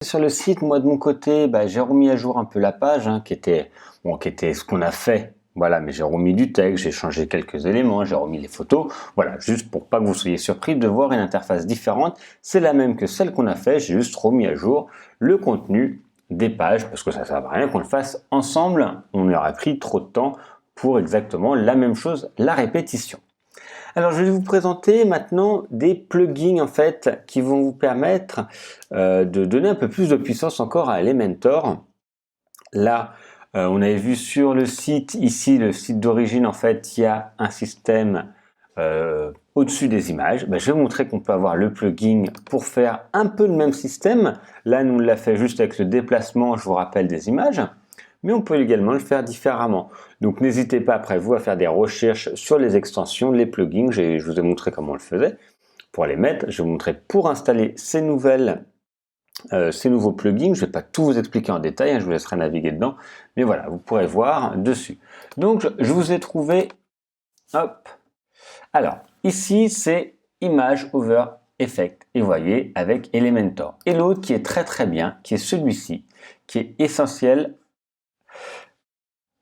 Sur le site, moi de mon côté, j'ai remis à jour un peu la page, qui était ce qu'on a fait. Voilà, mais j'ai remis du texte, j'ai changé quelques éléments, j'ai remis les photos. Voilà, juste pour pas que vous soyez surpris de voir une interface différente. C'est la même que celle qu'on a fait, j'ai juste remis à jour le contenu des pages parce que ça sert à rien qu'on le fasse ensemble. On aurait pris trop de temps pour exactement la même chose, la répétition. Alors, je vais vous présenter maintenant des plugins en fait qui vont vous permettre de donner un peu plus de puissance encore à Elementor. Là, on avait vu sur le site ici, le site d'origine en fait, il y a un système au-dessus des images. Je vais vous montrer qu'on peut avoir le plugin pour faire un peu le même système. Là, nous on l'a fait juste avec le déplacement, je vous rappelle, des images. Mais on peut également le faire différemment. Donc n'hésitez pas après vous à faire des recherches sur les extensions, les plugins. Je vous ai montré comment on le faisait. Pour les mettre, je vais vous montrer pour installer ces nouveaux plugins. Je ne vais pas tout vous expliquer en détail, je vous laisserai naviguer dedans. Mais voilà, vous pourrez voir dessus. Donc je vous ai trouvé, hop. Alors ici c'est Image Over Effect. Et vous voyez avec Elementor. Et l'autre qui est très bien, qui est celui-ci, qui est essentiel.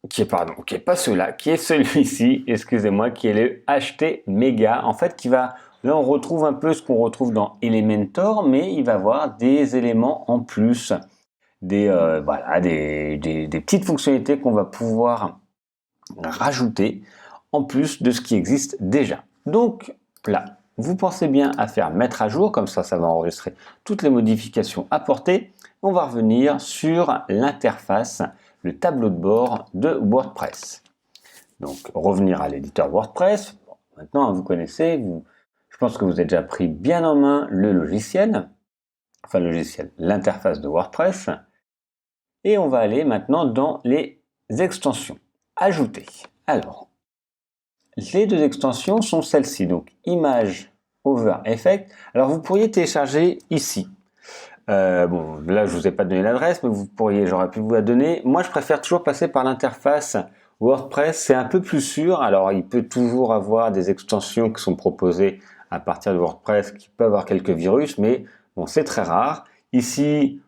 Qui est pas celui-là, qui est celui-ci, excusez-moi, qui est le HT Mega, en fait, là on retrouve un peu ce qu'on retrouve dans Elementor, mais il va avoir des éléments en plus, des petites fonctionnalités qu'on va pouvoir rajouter en plus de ce qui existe déjà. Donc là, vous pensez bien à faire mettre à jour, comme ça va enregistrer toutes les modifications apportées. On va revenir sur l'interface, le tableau de bord de WordPress. Donc revenir à l'éditeur WordPress. Bon, maintenant vous connaissez, je pense que vous avez déjà pris bien en main le logiciel, l'interface de WordPress. Et on va aller maintenant dans les extensions. Ajouter. Alors, les deux extensions sont celles-ci, donc Image Over Effect. Alors vous pourriez télécharger ici. Bon, là je vous ai pas donné l'adresse, mais j'aurais pu vous la donner. Moi je préfère toujours passer par l'interface WordPress, c'est un peu plus sûr. Alors il peut toujours avoir des extensions qui sont proposées à partir de WordPress qui peuvent avoir quelques virus, mais bon c'est très rare. Ici,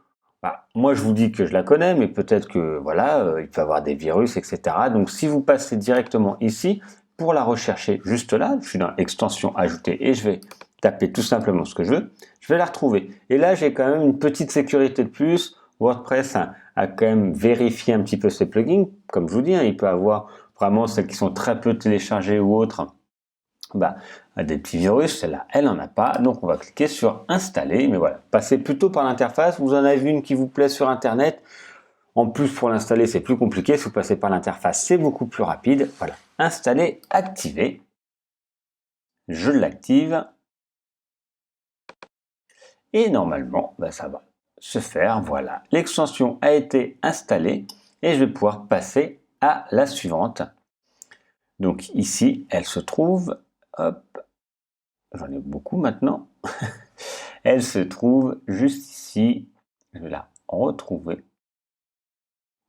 moi je vous dis que je la connais, mais peut-être que voilà, il peut y avoir des virus, etc. Donc si vous passez directement ici, pour la rechercher juste là, je suis dans extension ajouter et je vais taper tout simplement ce que je veux, je vais la retrouver. Et là, j'ai quand même une petite sécurité de plus. WordPress a quand même vérifié un petit peu ses plugins. Comme je vous dis, il peut avoir vraiment celles qui sont très peu téléchargées ou autres, des petits virus. Celle-là, elle n'en a pas. Donc, on va cliquer sur installer. Mais voilà, passez plutôt par l'interface. Vous en avez une qui vous plaît sur Internet. En plus, pour l'installer, c'est plus compliqué. Si vous passez par l'interface, c'est beaucoup plus rapide. Voilà, installer, activer. Je l'active. Et normalement, ça va se faire. Voilà, l'extension a été installée et je vais pouvoir passer à la suivante. Donc ici, elle se trouve, hop, j'en ai beaucoup maintenant. Elle se trouve juste ici. Je vais la retrouver.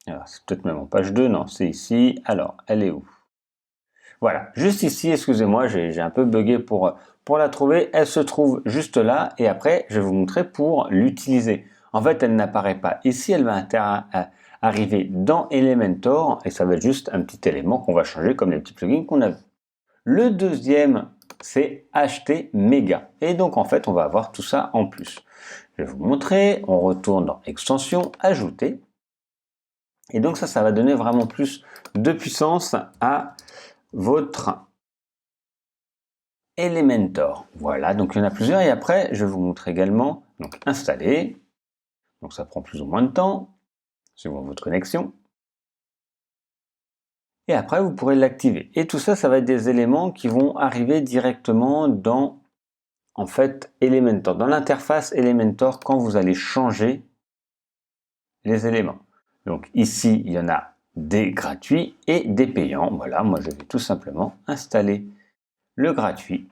Alors, c'est peut-être même en page 2, non, c'est ici. Alors, elle est où? Voilà, juste ici, excusez-moi, j'ai un peu bugué pour la trouver. Elle se trouve juste là et après, je vais vous montrer pour l'utiliser. En fait, elle n'apparaît pas ici, elle va arriver dans Elementor et ça va être juste un petit élément qu'on va changer comme les petits plugins qu'on a vu. Le deuxième, c'est HT Mega. Et donc, en fait, on va avoir tout ça en plus. Je vais vous montrer, on retourne dans Extension, Ajouter. Et donc ça va donner vraiment plus de puissance à votre Elementor. Voilà, donc il y en a plusieurs et après je vais vous montrer également donc installer. Donc ça prend plus ou moins de temps suivant votre connexion. Et après vous pourrez l'activer. Et tout ça, ça va être des éléments qui vont arriver directement dans Elementor, dans l'interface Elementor quand vous allez changer les éléments. Donc ici, il y en a des gratuits et des payants. Voilà, moi je vais tout simplement installer le gratuit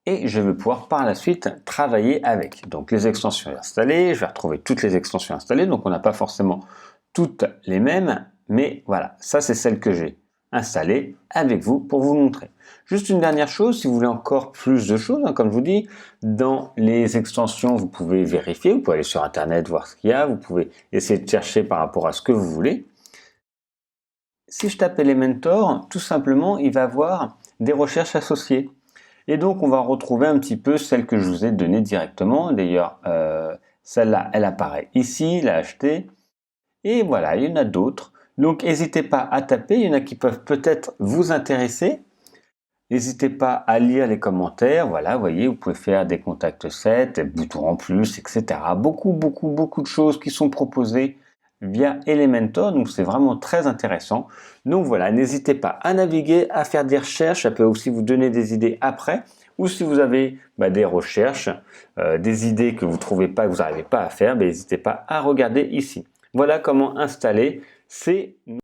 et je vais pouvoir par la suite travailler avec. Donc les extensions installées, je vais retrouver toutes les extensions installées, donc on n'a pas forcément toutes les mêmes, mais voilà, ça c'est celle que j'ai installer avec vous pour vous montrer. Juste une dernière chose, si vous voulez encore plus de choses, comme je vous dis, dans les extensions, vous pouvez vérifier, vous pouvez aller sur Internet, voir ce qu'il y a, vous pouvez essayer de chercher par rapport à ce que vous voulez. Si je tape Elementor, tout simplement, il va avoir des recherches associées. Et donc, on va retrouver un petit peu celle que je vous ai donnée directement. D'ailleurs, celle-là, elle apparaît ici, la HT. Et voilà, il y en a d'autres. Donc, n'hésitez pas à taper. Il y en a qui peuvent peut-être vous intéresser. N'hésitez pas à lire les commentaires. Voilà, vous voyez, vous pouvez faire des contacts 7, des boutons en plus, etc. Beaucoup de choses qui sont proposées via Elementor. Donc, c'est vraiment très intéressant. Donc, voilà, n'hésitez pas à naviguer, à faire des recherches. Ça peut aussi vous donner des idées après. Ou si vous avez des recherches, des idées que vous ne trouvez pas, que vous n'arrivez pas à faire, n'hésitez pas à regarder ici. Voilà comment installer ces